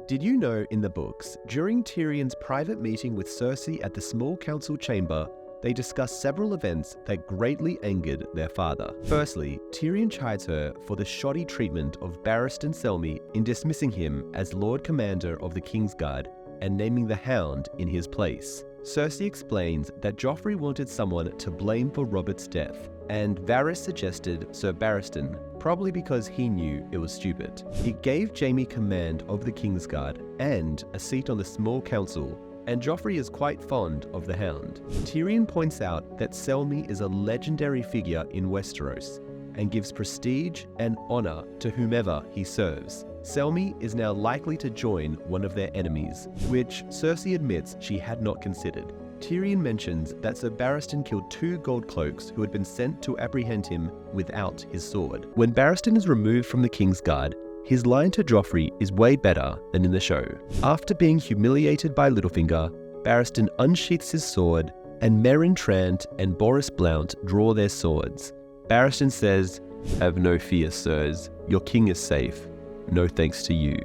Did you know in the books, during Tyrion's private meeting with Cersei at the small council chamber, they discussed several events that greatly angered their father. Firstly, Tyrion chides her for the shoddy treatment of Barristan Selmy in dismissing him as Lord Commander of the Kingsguard and naming the Hound in his place. Cersei explains that Joffrey wanted someone to blame for Robert's death, and Varys suggested Sir Barristan, probably because he knew it was stupid. It gave Jaime command of the Kingsguard and a seat on the small council, and Joffrey is quite fond of the Hound. Tyrion points out that Selmy is a legendary figure in Westeros and gives prestige and honor to whomever he serves. Selmy is now likely to join one of their enemies, which Cersei admits she had not considered. Tyrion mentions that Sir Barristan killed 2 gold cloaks who had been sent to apprehend him without his sword. When Barristan is removed from the Kingsguard, his line to Joffrey is way better than in the show. After being humiliated by Littlefinger, Barristan unsheaths his sword, and Meryn Trant and Boris Blount draw their swords. Barristan says, "Have no fear, sirs. Your king is safe. No thanks to you.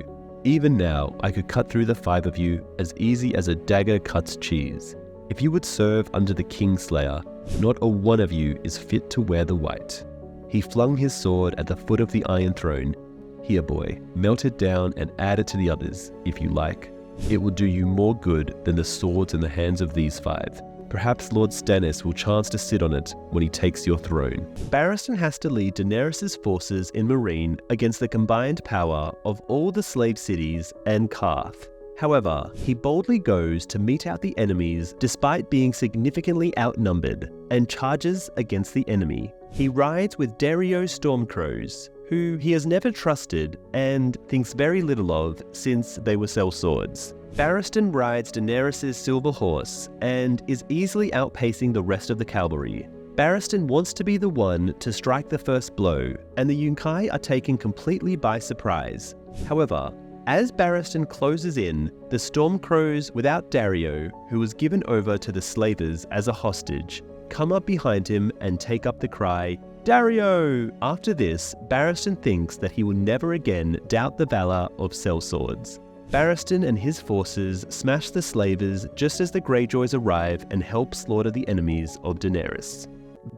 Even now, I could cut through the 5 of you as easy as a dagger cuts cheese. If you would serve under the Kingslayer, not a one of you is fit to wear the white." He flung his sword at the foot of the Iron Throne. "Here, boy, melt it down and add it to the others, if you like. It will do you more good than the swords in the hands of these 5. Perhaps Lord Stannis will chance to sit on it when he takes your throne." Barristan has to lead Daenerys' forces in Meereen against the combined power of all the slave cities and Qarth. However, he boldly goes to meet out the enemies despite being significantly outnumbered and charges against the enemy. He rides with Dario's Stormcrows, who he has never trusted and thinks very little of since they were sellswords. Barristan rides Daenerys' silver horse and is easily outpacing the rest of the cavalry. Barristan wants to be the one to strike the first blow, and the Yunkai are taken completely by surprise. However, as Barristan closes in, the Stormcrows without Daario, who was given over to the slavers as a hostage, come up behind him and take up the cry, "Daario!" After this, Barristan thinks that he will never again doubt the valor of sellswords. Barristan and his forces smash the slavers just as the Greyjoys arrive and help slaughter the enemies of Daenerys.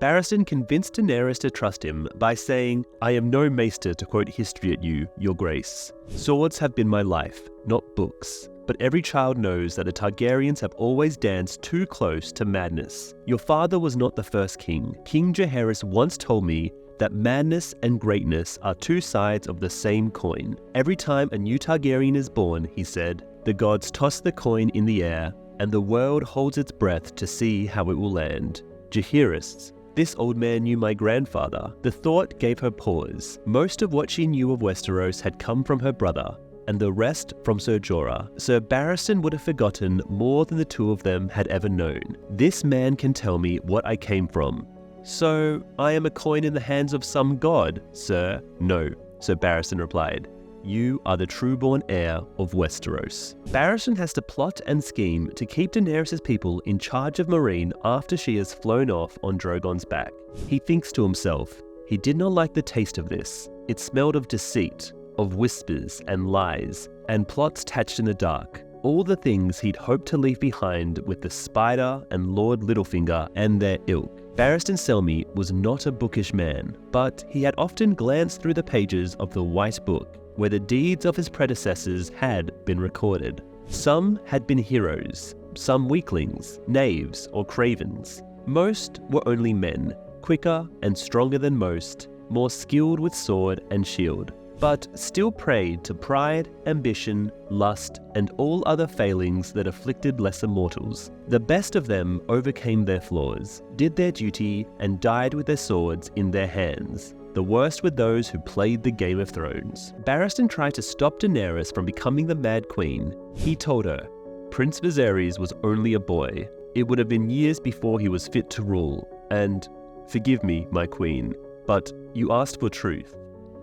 Barristan convinced Daenerys to trust him by saying, "I am no maester to quote history at you, your grace. Swords have been my life, not books. But every child knows that the Targaryens have always danced too close to madness. Your father was not the first king. King Jaehaerys once told me that madness and greatness are 2 sides of the same coin. Every time a new Targaryen is born, he said, the gods toss the coin in the air, and the world holds its breath to see how it will land. Jaehaerys. This old man knew my grandfather." The thought gave her pause. Most of what she knew of Westeros had come from her brother, and the rest from Ser Jorah. Sir Barristan would have forgotten more than the 2 of them had ever known. "This man can tell me what I came from." "So, I am a coin in the hands of some god, sir?" "No," Sir Barristan replied. "You are the true-born heir of Westeros." Barristan has to plot and scheme to keep Daenerys' people in charge of Meereen after she has flown off on Drogon's back. He thinks to himself, he did not like the taste of this. It smelled of deceit, of whispers and lies, and plots hatched in the dark. All the things he'd hoped to leave behind with the Spider and Lord Littlefinger and their ilk. Barristan Selmy was not a bookish man, but he had often glanced through the pages of the White Book, where the deeds of his predecessors had been recorded. Some had been heroes, some weaklings, knaves or cravens. Most were only men, quicker and stronger than most, more skilled with sword and shield, but still preyed to pride, ambition, lust, and all other failings that afflicted lesser mortals. The best of them overcame their flaws, did their duty, and died with their swords in their hands. The worst were those who played the Game of Thrones. Barristan tried to stop Daenerys from becoming the Mad Queen. He told her, "Prince Viserys was only a boy. It would have been years before he was fit to rule, and, forgive me, my queen, but you asked for truth.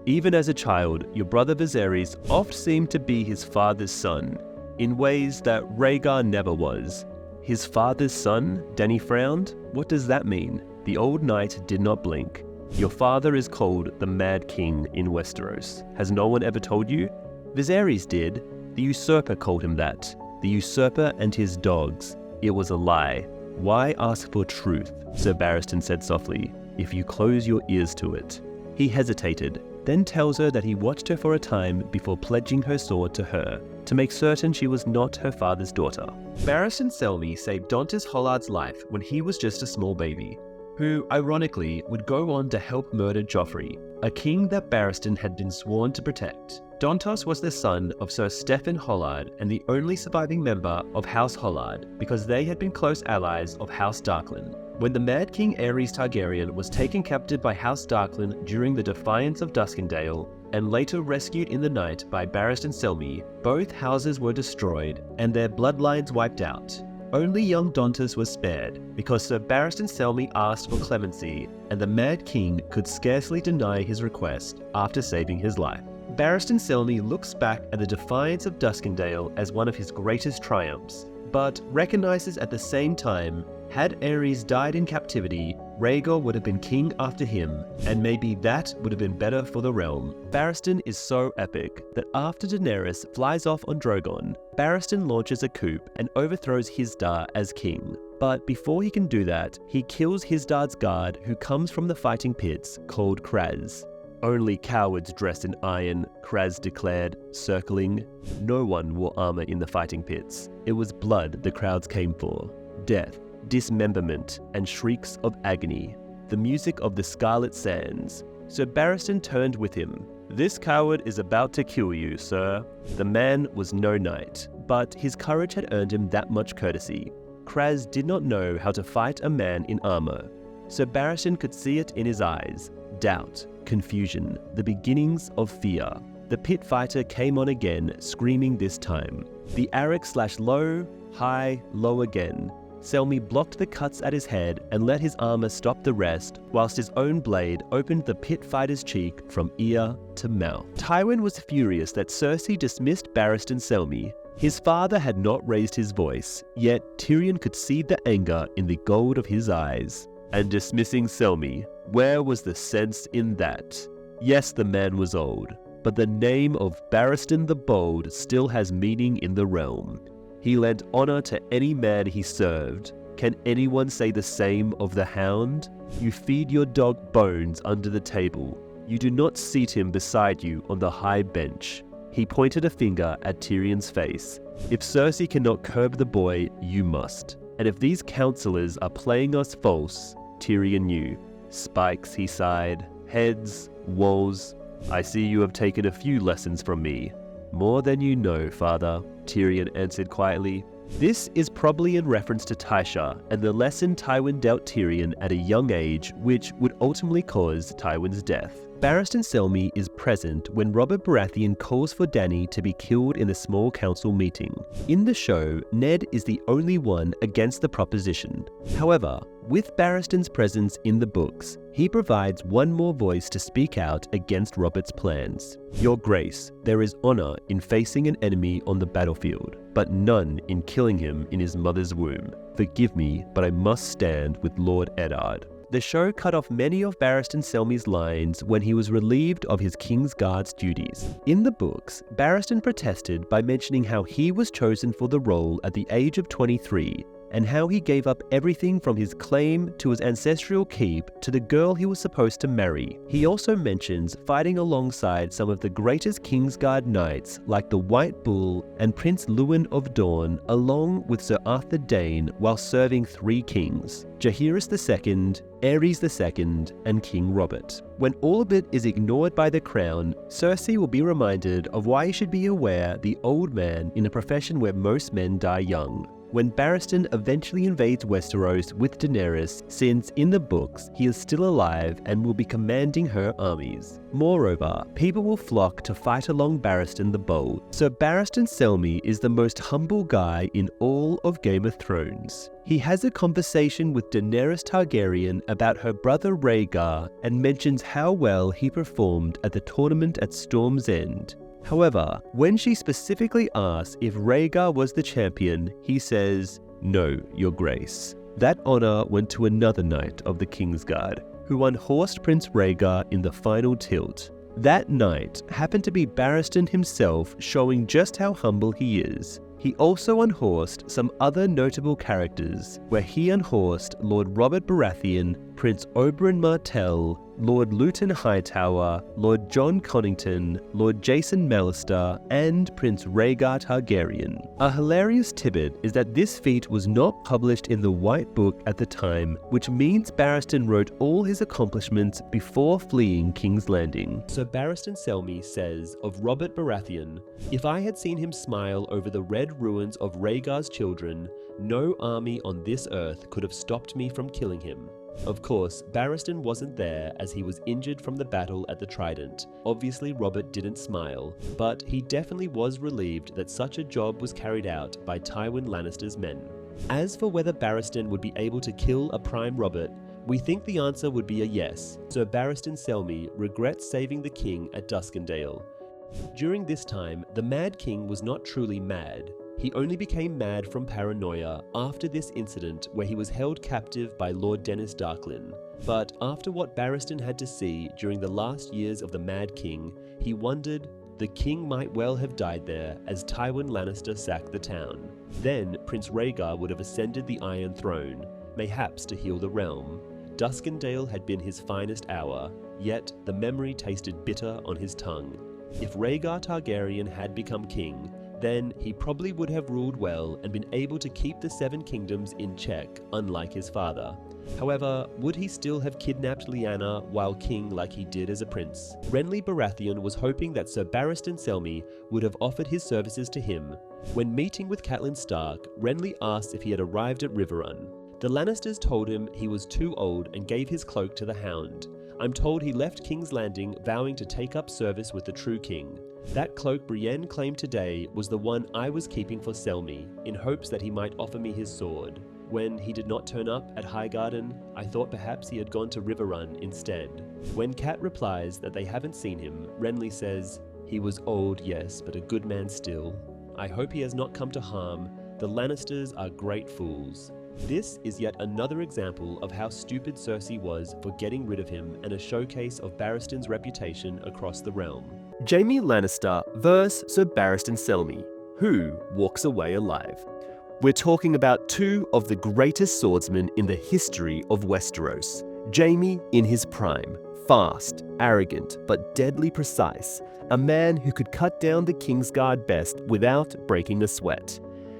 Even as a child, your brother Viserys oft seemed to be his father's son, in ways that Rhaegar never was." "His father's son?" Dany frowned. "What does that mean?" The old knight did not blink. "Your father is called the Mad King in Westeros. Has no one ever told you?" "Viserys did. The usurper called him that. The usurper and his dogs. It was a lie. Why ask for truth? Sir Barristan said softly, if you close your ears to it. He hesitated, then tells her that he watched her for a time before pledging her sword to her, to make certain she was not her father's daughter. Barristan Selmy saved Dontas Hollard's life when he was just a small baby, who, ironically, would go on to help murder Joffrey, a king that Barristan had been sworn to protect. Dontas was the son of Sir Stefan Hollard and the only surviving member of House Hollard because they had been close allies of House Darkland. When the Mad King Aerys Targaryen was taken captive by House Darkland during the Defiance of Duskendale, and later rescued in the night by Barristan Selmy, both houses were destroyed and their bloodlines wiped out. Only young Dontas was spared because Sir Barristan Selmy asked for clemency, and the Mad King could scarcely deny his request after saving his life. Barristan Selmy looks back at the Defiance of Duskendale as one of his greatest triumphs, but recognizes at the same time, had Aerys died in captivity, Rhaegar would have been king after him, and maybe that would have been better for the realm. Barristan is so epic that after Daenerys flies off on Drogon, Barristan launches a coup and overthrows Hizdahr as king. But before he can do that, he kills Hizdahr's guard who comes from the fighting pits, called Kraz. Only cowards dressed in iron, Kraz declared, circling. No one wore armor in the fighting pits. It was blood the crowds came for. Death, dismemberment, and shrieks of agony. The music of the Scarlet Sands. Sir Barristan turned with him. This coward is about to kill you, sir. The man was no knight, but his courage had earned him that much courtesy. Kraz did not know how to fight a man in armor. Sir Barristan could see it in his eyes. Doubt, confusion, the beginnings of fear. The pit fighter came on again, screaming this time. The Arrak slashed low, high, low again. Selmy blocked the cuts at his head and let his armor stop the rest, whilst his own blade opened the pit fighter's cheek from ear to mouth. Tywin was furious that Cersei dismissed Barristan Selmy. His father had not raised his voice, yet Tyrion could see the anger in the gold of his eyes. And dismissing Selmy, where was the sense in that? Yes, the man was old, but the name of Barristan the Bold still has meaning in the realm. He lent honor to any man he served. Can anyone say the same of the Hound? You feed your dog bones under the table. You do not seat him beside you on the high bench. He pointed a finger at Tyrion's face. If Cersei cannot curb the boy, you must. And if these counselors are playing us false, Tyrion knew. Spikes, he sighed. Heads, walls. I see you have taken a few lessons from me. More than you know, father, Tyrion answered quietly. This is probably in reference to Tysha and the lesson Tywin dealt Tyrion at a young age, which would ultimately cause Tywin's death. Barristan Selmy is present when Robert Baratheon calls for Dany to be killed in the small council meeting. In the show, Ned is the only one against the proposition. However, with Barristan's presence in the books, he provides one more voice to speak out against Robert's plans. Your Grace, there is honor in facing an enemy on the battlefield, but none in killing him in his mother's womb. Forgive me, but I must stand with Lord Eddard. The show cut off many of Barristan Selmy's lines when he was relieved of his King's Guard's duties. In the books, Barristan protested by mentioning how he was chosen for the role at the age of 23, and how he gave up everything from his claim to his ancestral keep to the girl he was supposed to marry. He also mentions fighting alongside some of the greatest Kingsguard knights like the White Bull and Prince Lewin of Dorne, along with Sir Arthur Dayne, while serving 3 kings, Jaehaerys II, Aerys II, and King Robert. When all of it is ignored by the crown, Cersei will be reminded of why he should be aware the old man in a profession where most men die young. When Barristan eventually invades Westeros with Daenerys, since in the books he is still alive and will be commanding her armies. Moreover, people will flock to fight along Barristan the Bold. So Barristan Selmy is the most humble guy in all of Game of Thrones. He has a conversation with Daenerys Targaryen about her brother Rhaegar and mentions how well he performed at the tournament at Storm's End. However, when she specifically asks if Rhaegar was the champion, he says, "No, Your Grace." That honor went to another knight of the Kingsguard, who unhorsed Prince Rhaegar in the final tilt. That night happened to be Barristan himself showing just how humble he is. He also unhorsed some other notable characters, where he unhorsed Lord Robert Baratheon, Prince Oberyn Martell, Lord Luton Hightower, Lord John Connington, Lord Jason Mallister, and Prince Rhaegar Targaryen. A hilarious tidbit is that this feat was not published in the White Book at the time, which means Barristan wrote all his accomplishments before fleeing King's Landing. So Barristan Selmy says of Robert Baratheon, "If I had seen him smile over the red ruins of Rhaegar's children, no army on this earth could have stopped me from killing him." Of course, Barristan wasn't there as he was injured from the battle at the Trident. Obviously, Robert didn't smile, but he definitely was relieved that such a job was carried out by Tywin Lannister's men. As for whether Barristan would be able to kill a Prime Robert, we think the answer would be a yes, so Barristan Selmy regrets saving the king at Duskendale. During this time, the Mad King was not truly mad. He only became mad from paranoia after this incident where he was held captive by Lord Dennis Darklyn. But after what Barristan had to see during the last years of the Mad King, he wondered the king might well have died there as Tywin Lannister sacked the town. Then Prince Rhaegar would have ascended the Iron Throne, mayhaps to heal the realm. Duskendale had been his finest hour, yet the memory tasted bitter on his tongue. If Rhaegar Targaryen had become king, then he probably would have ruled well and been able to keep the Seven Kingdoms in check, unlike his father. However, would he still have kidnapped Lyanna while king like he did as a prince? Renly Baratheon was hoping that Sir Barristan Selmy would have offered his services to him. When meeting with Catelyn Stark, Renly asked if he had arrived at Riverrun. The Lannisters told him he was too old and gave his cloak to the Hound. I'm told he left King's Landing vowing to take up service with the true king. That cloak Brienne claimed today was the one I was keeping for Selmy, in hopes that he might offer me his sword. When he did not turn up at Highgarden, I thought perhaps he had gone to Riverrun instead. When Cat replies that they haven't seen him, Renly says, "He was old, yes, but a good man still. I hope he has not come to harm. The Lannisters are great fools." This is yet another example of how stupid Cersei was for getting rid of him and a showcase of Barristan's reputation across the realm. Jaime Lannister vs Sir Barristan Selmy. Who walks away alive? We're talking about two of the greatest swordsmen in the history of Westeros. Jaime in his prime, fast, arrogant, but deadly precise, a man who could cut down the Kingsguard best without breaking a sweat.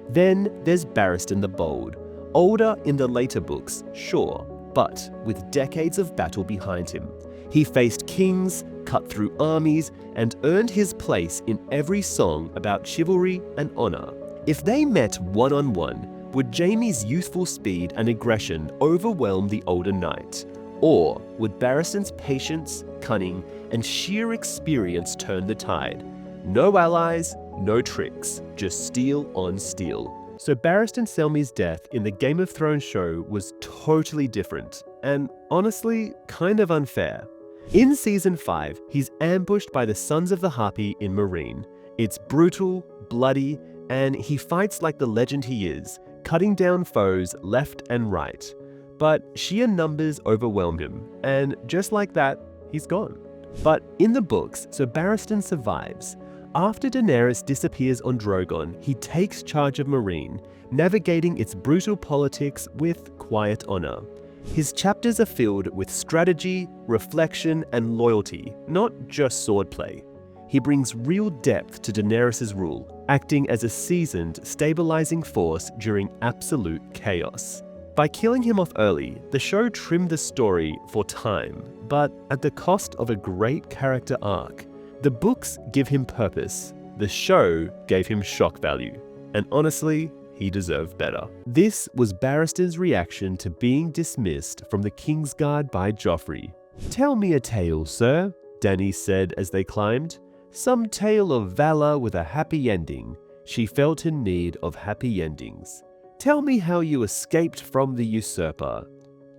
Then there's Barristan the Bold, older in the later books, sure, but with decades of battle behind him. He faced kings, cut through armies, and earned his place in every song about chivalry and honor. If they met one-on-one, would Jaime's youthful speed and aggression overwhelm the older knight? Or would Barristan's patience, cunning, and sheer experience turn the tide? No allies, no tricks, just steel on steel. So Barristan Selmy's death in the Game of Thrones show was totally different, and honestly, kind of unfair. In Season 5, he's ambushed by the Sons of the Harpy in Meereen. It's brutal, bloody, and he fights like the legend he is, cutting down foes left and right. But sheer numbers overwhelm him, and just like that, he's gone. But in the books, Sir Barristan survives. After Daenerys disappears on Drogon, he takes charge of Meereen, navigating its brutal politics with quiet honor. His chapters are filled with strategy, reflection, and loyalty, not just swordplay. He brings real depth to Daenerys' rule, acting as a seasoned, stabilizing force during absolute chaos. By killing him off early, the show trimmed the story for time, but at the cost of a great character arc. The books give him purpose, the show gave him shock value, and honestly, he deserved better. This was Barristan's reaction to being dismissed from the Kingsguard by Joffrey. "Tell me a tale, sir," Dany said as they climbed. "Some tale of valor with a happy ending." She felt in need of happy endings. "Tell me how you escaped from the usurper."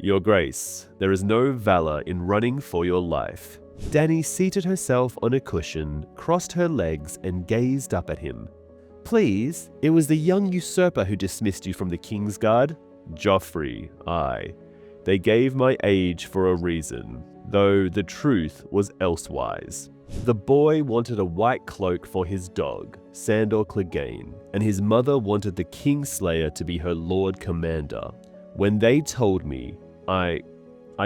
"Your Grace, there is no valor in running for your life." Dany seated herself on a cushion, crossed her legs, and gazed up at him. "Please, it was the young usurper who dismissed you from the Kingsguard." "Joffrey, aye. They gave my age for a reason, though the truth was elsewise." The boy wanted a white cloak for his dog, Sandor Clegane, and his mother wanted the Kingslayer to be her Lord Commander. When they told me, I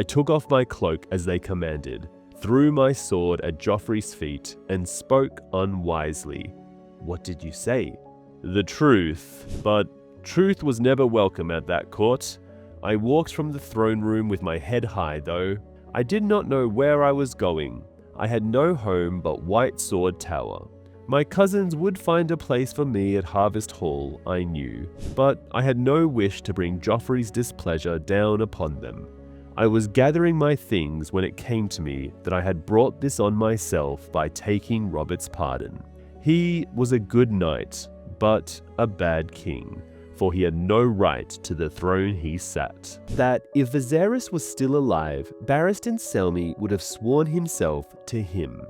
took off my cloak as they commanded, threw my sword at Joffrey's feet, and spoke unwisely. What did you say? The truth, but truth was never welcome at that court. I walked from the throne room with my head high, though. I did not know where I was going. I had no home but White Sword Tower. My cousins would find a place for me at Harvest Hall, I knew, but I had no wish to bring Joffrey's displeasure down upon them. I was gathering my things when it came to me that I had brought this on myself by taking Robert's pardon. He was a good knight, but a bad king, for he had no right to the throne he sat. That if Viserys was still alive, Barristan Selmy would have sworn himself to him.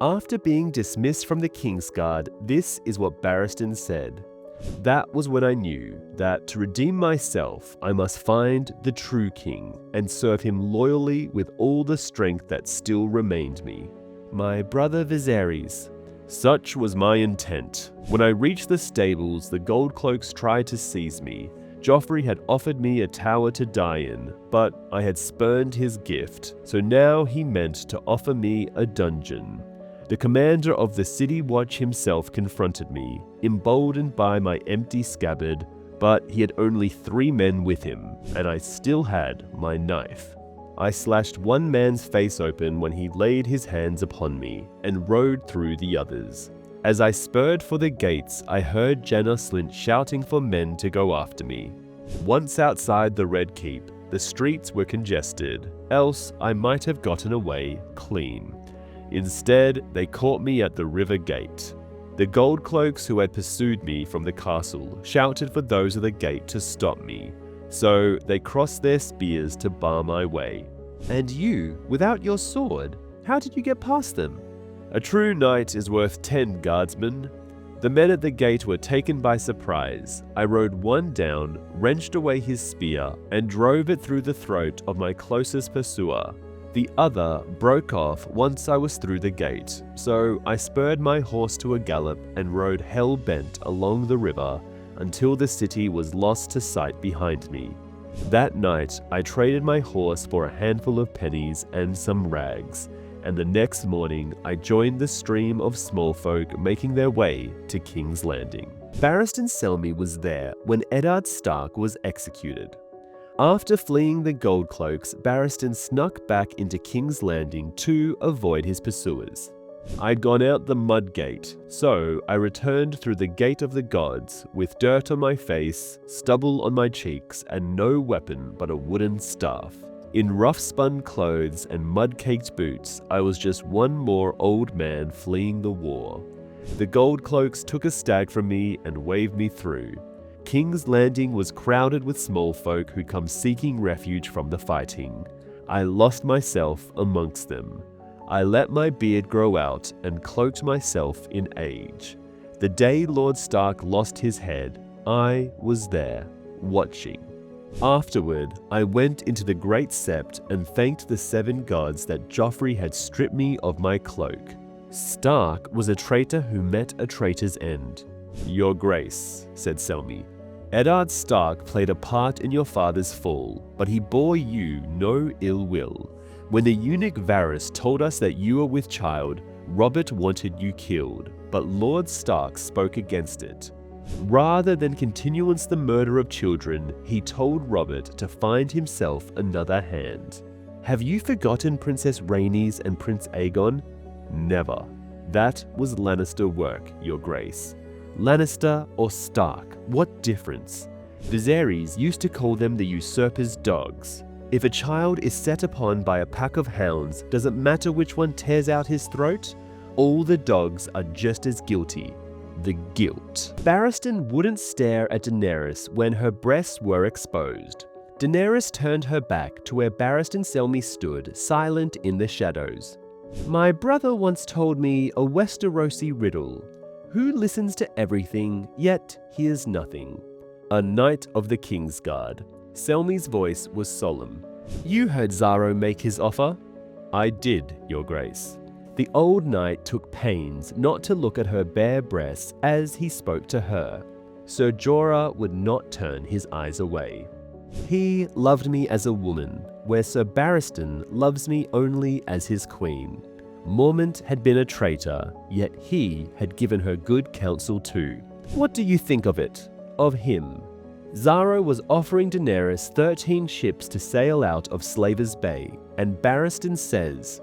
After being dismissed from the Kingsguard, this is what Barristan said. That was when I knew that to redeem myself, I must find the true king and serve him loyally with all the strength that still remained me. My brother Viserys. Such was my intent. When I reached the stables, the Goldcloaks tried to seize me. Joffrey had offered me a tower to die in, but I had spurned his gift, so now he meant to offer me a dungeon. The commander of the City Watch himself confronted me, emboldened by my empty scabbard, but he had only 3 men with him, and I still had my knife. I slashed one man's face open when he laid his hands upon me, and rode through the others. As I spurred for the gates, I heard Jaina Slynt shouting for men to go after me. Once outside the Red Keep, the streets were congested, else I might have gotten away clean. Instead, they caught me at the river gate. The Goldcloaks who had pursued me from the castle shouted for those at the gate to stop me, so they crossed their spears to bar my way. And you, without your sword, how did you get past them? A true knight is worth 10 guardsmen. The men at the gate were taken by surprise. I rode one down, wrenched away his spear, and drove it through the throat of my closest pursuer. The other broke off once I was through the gate, so I spurred my horse to a gallop and rode hell-bent along the river until the city was lost to sight behind me. That night, I traded my horse for a handful of pennies and some rags, and the next morning I joined the stream of small folk making their way to King's Landing. Barristan Selmy was there when Eddard Stark was executed. After fleeing the Goldcloaks, Barristan snuck back into King's Landing to avoid his pursuers. I'd gone out the mud gate, so I returned through the Gate of the Gods, with dirt on my face, stubble on my cheeks, and no weapon but a wooden staff. In rough-spun clothes and mud-caked boots, I was just one more old man fleeing the war. The Goldcloaks took a stag from me and waved me through. King's Landing was crowded with small folk who'd come seeking refuge from the fighting. I lost myself amongst them. I let my beard grow out and cloaked myself in age. The day Lord Stark lost his head, I was there, watching. Afterward, I went into the Great Sept and thanked the 7 gods that Joffrey had stripped me of my cloak. Stark was a traitor who met a traitor's end. Your Grace, said Selmy, Eddard Stark played a part in your father's fall, but he bore you no ill will. When the eunuch Varys told us that you were with child, Robert wanted you killed, but Lord Stark spoke against it. Rather than continuance the murder of children, he told Robert to find himself another hand. Have you forgotten Princess Rhaenys and Prince Aegon? Never. That was Lannister work, Your Grace. Lannister or Stark, what difference? Viserys used to call them the usurper's dogs. If a child is set upon by a pack of hounds, does it matter which one tears out his throat? All the dogs are just as guilty. The guilt. Barristan wouldn't stare at Daenerys when her breasts were exposed. Daenerys turned her back to where Barristan Selmy stood, silent in the shadows. My brother once told me a Westerosi riddle. Who listens to everything, yet hears nothing? A knight of the Kingsguard. Selmy's voice was solemn. You heard Xaro make his offer? I did, Your Grace. The old knight took pains not to look at her bare breasts as he spoke to her. Sir Jorah would not turn his eyes away. He loved me as a woman, where Sir Barristan loves me only as his queen. Mormont had been a traitor, yet he had given her good counsel too. What do you think of it? Of him? Xaro was offering Daenerys 13 ships to sail out of Slaver's Bay, and Barristan says,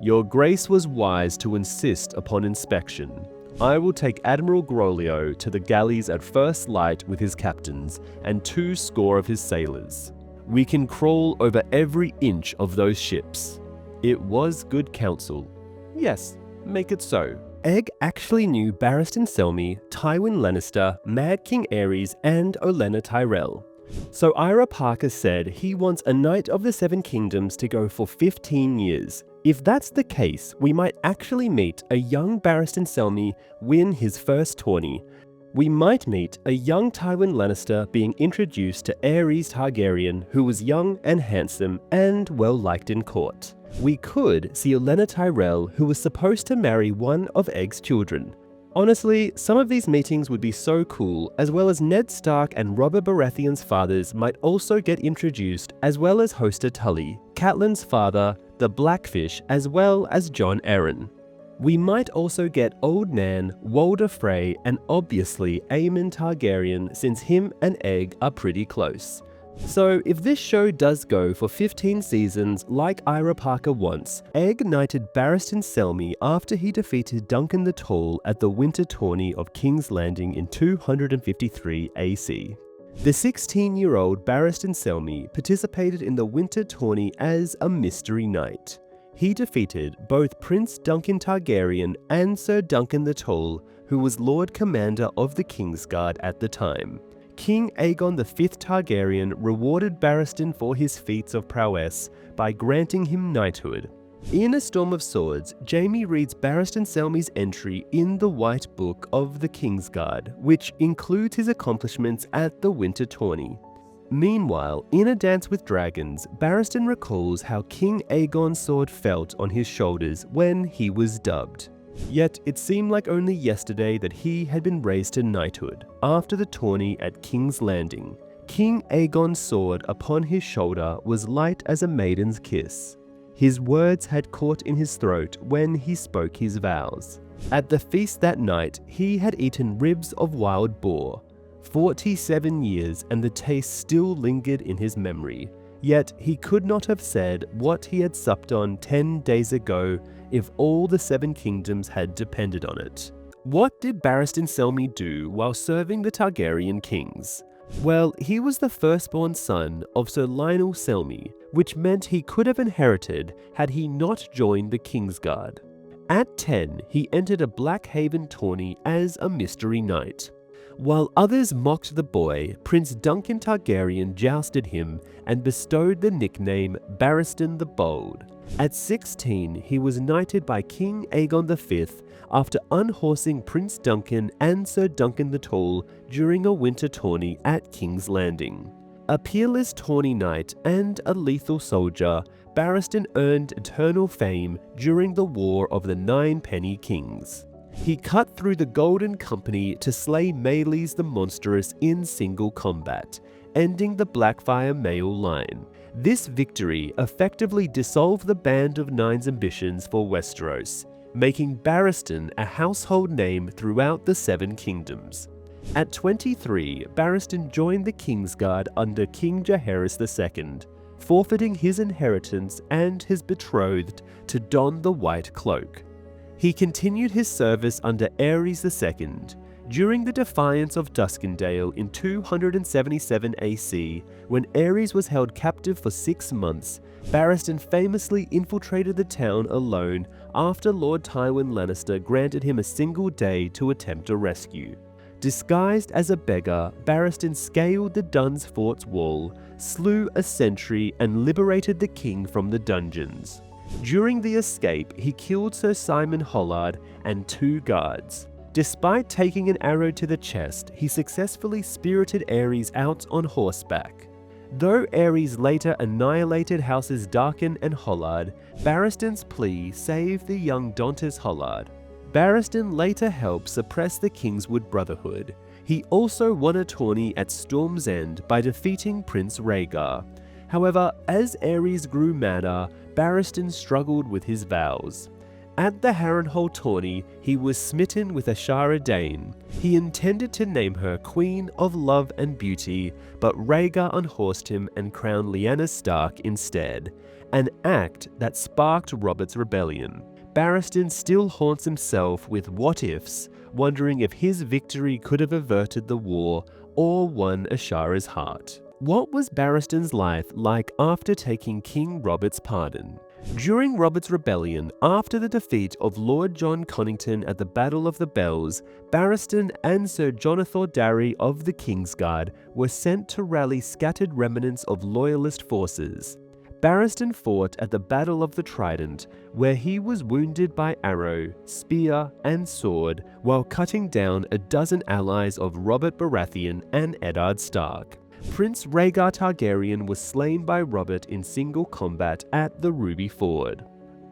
"Your Grace was wise to insist upon inspection. I will take Admiral Grolio to the galleys at first light with his captains and 20 of his sailors. We can crawl over every inch of those ships." It was good counsel. Yes, make it so. Egg actually knew Barristan Selmy, Tywin Lannister, Mad King Aerys, and Olenna Tyrell. So Ira Parker said he wants a Knight of the Seven Kingdoms to go for 15 years. If that's the case, we might actually meet a young Barristan Selmy win his first tourney. We might meet a young Tywin Lannister being introduced to Aerys Targaryen, who was young and handsome and well liked in court. We could see Olenna Tyrell, who was supposed to marry one of Egg's children. Honestly, some of these meetings would be so cool, as well as Ned Stark and Robert Baratheon's fathers might also get introduced, as well as Hoster Tully, Catelyn's father, the Blackfish, as well as Jon Arryn. We might also get Old Nan, Walder Frey, and obviously Aemon Targaryen, since him and Egg are pretty close. So if this show does go for 15 seasons like Ira Parker wants, Egg knighted Barristan Selmy after he defeated Duncan the Tall at the Winter Tourney of King's Landing in 253 AC. The 16-year-old Barristan Selmy participated in the Winter Tourney as a mystery knight. He defeated both Prince Duncan Targaryen and Sir Duncan the Tall, who was Lord Commander of the Kingsguard at the time. King Aegon V Targaryen rewarded Barristan for his feats of prowess by granting him knighthood. In A Storm of Swords, Jaime reads Barristan Selmy's entry in the White Book of the Kingsguard, which includes his accomplishments at the Winter Tourney. Meanwhile, in A Dance with Dragons, Barristan recalls how King Aegon's sword felt on his shoulders when he was dubbed. Yet it seemed like only yesterday that he had been raised to knighthood after the tourney at King's Landing. King Aegon's sword upon his shoulder was light as a maiden's kiss. His words had caught in his throat when he spoke his vows. At the feast that night, he had eaten ribs of wild boar. 47 years and the taste still lingered in his memory. Yet he could not have said what he had supped on 10 days ago if all the Seven Kingdoms had depended on it. What did Barristan Selmy do while serving the Targaryen kings? Well, he was the firstborn son of Sir Lionel Selmy, which meant he could have inherited had he not joined the Kingsguard. At 10, he entered a Blackhaven tourney as a mystery knight. While others mocked the boy, Prince Duncan Targaryen jousted him and bestowed the nickname Barristan the Bold. At 16, he was knighted by King Aegon V after unhorsing Prince Duncan and Sir Duncan the Tall during a winter tourney at King's Landing. A peerless tourney knight and a lethal soldier, Barristan earned eternal fame during the War of the Nine Penny Kings. He cut through the Golden Company to slay Meleys the Monstrous in single combat, ending the Blackfyre male line. This victory effectively dissolved the Band of Nine's ambitions for Westeros, making Barristan a household name throughout the Seven Kingdoms. At 23, Barristan joined the Kingsguard under King Jaehaerys II, forfeiting his inheritance and his betrothed to don the White Cloak. He continued his service under Aerys II. During the Defiance of Duskendale in 277 AC, when Aerys was held captive for 6 months, Barristan famously infiltrated the town alone after Lord Tywin Lannister granted him a single day to attempt a rescue. Disguised as a beggar, Barristan scaled the Duns Fort's wall, slew a sentry, and liberated the king from the dungeons. During the escape, he killed Sir Simon Hollard and 2 guards. Despite taking an arrow to the chest, he successfully spirited Aerys out on horseback. Though Aerys later annihilated Houses Darken and Hollard, Barristan's plea saved the young Dantas Hollard. Barristan later helped suppress the Kingswood Brotherhood. He also won a tourney at Storm's End by defeating Prince Rhaegar. However, as Aerys grew madder, Barristan struggled with his vows. At the Harrenhal tourney, he was smitten with Ashara Dane. He intended to name her Queen of Love and Beauty, but Rhaegar unhorsed him and crowned Lyanna Stark instead, an act that sparked Robert's rebellion. Barristan still haunts himself with what-ifs, wondering if his victory could have averted the war or won Ashara's heart. What was Barristan's life like after taking King Robert's pardon? During Robert's rebellion, after the defeat of Lord John Connington at the Battle of the Bells, Barristan and Sir Jonathan Darry of the Kingsguard were sent to rally scattered remnants of loyalist forces. Barristan fought at the Battle of the Trident, where he was wounded by arrow, spear, and sword while cutting down a dozen allies of Robert Baratheon and Eddard Stark. Prince Rhaegar Targaryen was slain by Robert in single combat at the Ruby Ford.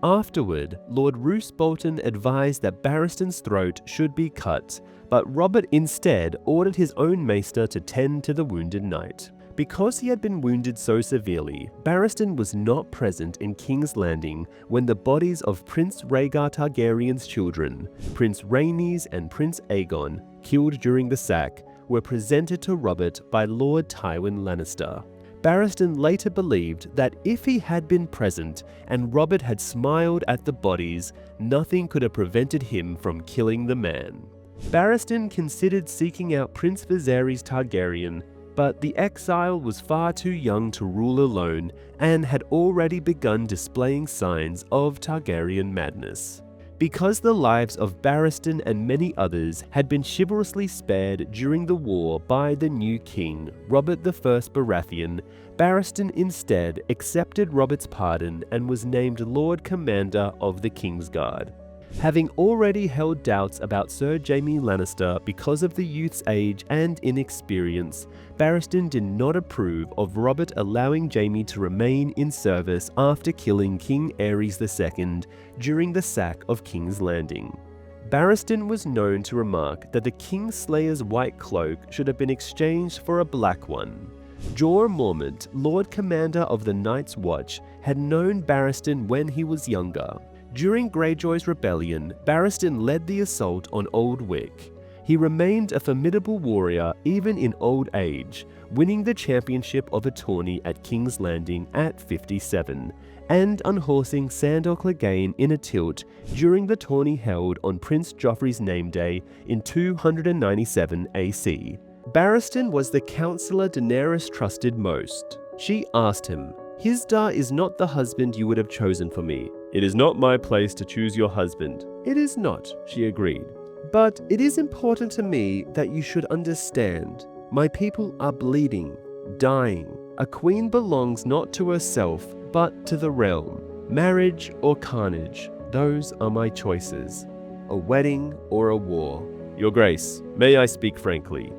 Afterward, Lord Roose Bolton advised that Barristan's throat should be cut, but Robert instead ordered his own maester to tend to the wounded knight. Because he had been wounded so severely, Barristan was not present in King's Landing when the bodies of Prince Rhaegar Targaryen's children, Prince Rhaenys and Prince Aegon, killed during the sack, were presented to Robert by Lord Tywin Lannister. Barristan later believed that if he had been present and Robert had smiled at the bodies, nothing could have prevented him from killing the man. Barristan considered seeking out Prince Viserys Targaryen, but the exile was far too young to rule alone and had already begun displaying signs of Targaryen madness. Because the lives of Barristan and many others had been chivalrously spared during the war by the new king, Robert I Baratheon, Barristan instead accepted Robert's pardon and was named Lord Commander of the Kingsguard. Having already held doubts about Sir Jaime Lannister because of the youth's age and inexperience, Barristan did not approve of Robert allowing Jaime to remain in service after killing King Aerys II during the sack of King's Landing. Barristan was known to remark that the Kingslayer's white cloak should have been exchanged for a black one. Jorah Mormont, Lord Commander of the Night's Watch, had known Barristan when he was younger. During Greyjoy's rebellion, Barristan led the assault on Old Wick. He remained a formidable warrior even in old age, winning the championship of a tourney at King's Landing at 57, and unhorsing Sandor Clegane in a tilt during the tourney held on Prince Joffrey's name day in 297 AC. Barristan was the counselor Daenerys trusted most. She asked him, "Hizdahr is not the husband you would have chosen for me. It is not my place to choose your husband." "It is not," she agreed. "But it is important to me that you should understand. My people are bleeding, dying. A queen belongs not to herself, but to the realm. Marriage or carnage, those are my choices. A wedding or a war." "Your Grace, may I speak frankly?"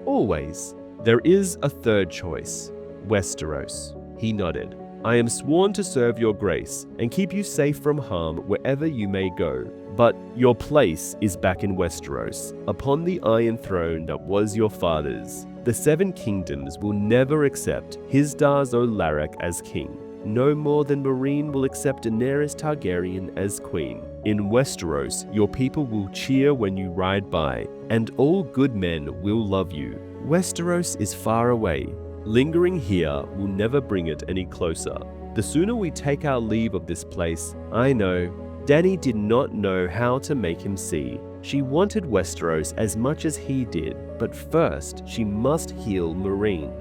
"Always. There is a third choice. Westeros." He nodded. "I am sworn to serve your grace and keep you safe from harm wherever you may go. But your place is back in Westeros, upon the Iron Throne that was your father's. The Seven Kingdoms will never accept Hizdahr zo Larrak as king, no more than Meereen will accept Daenerys Targaryen as queen. In Westeros, your people will cheer when you ride by, and all good men will love you. Westeros is far away. Lingering here will never bring it any closer. The sooner we take our leave of this place, I know." Dany did not know how to make him see. She wanted Westeros as much as he did, but first she must heal Meereen.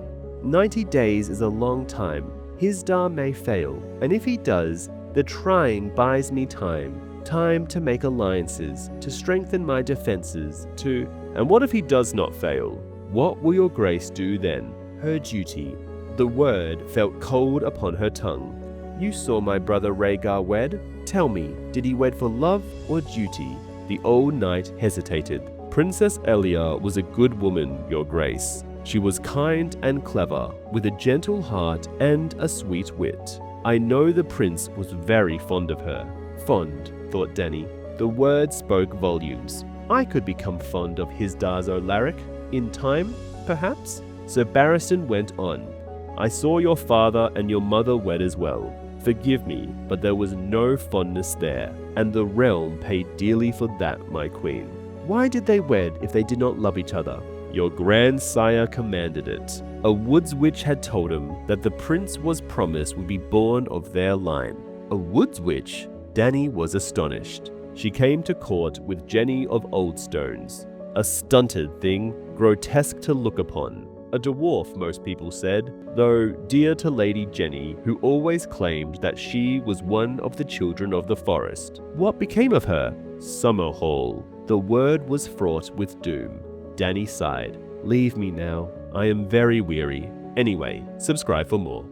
90 days is a long time. Hizdahr may fail, and if he does, the trying buys me time. Time to make alliances, to strengthen my defenses, to... And what if he does not fail? What will your grace do then? Her duty. The word felt cold upon her tongue. "You saw my brother Rhaegar wed. Tell me, did he wed for love or duty?" The old knight hesitated. "Princess Elia was a good woman, your grace. She was kind and clever, with a gentle heart and a sweet wit. I know the prince was very fond of her. Fond, thought Dani. The word spoke volumes. I could become fond of his Darzo Larrick, in time, perhaps? So Barristan went on. I saw your father and your mother wed as well. Forgive me, but there was no fondness there, and the realm paid dearly for that, my queen. Why did they wed if they did not love each other? Your grandsire commanded it. A woods witch had told him that the prince was promised would be born of their line. A woods witch? Dani was astonished. She came to court with Jenny of Oldstones. A stunted thing, grotesque to look upon. A dwarf, most people said, though dear to Lady Jenny, who always claimed that she was one of the children of the forest. What became of her? Summerhall. The word was fraught with doom. Dani sighed. Leave me now. I am very weary. Anyway, subscribe for more.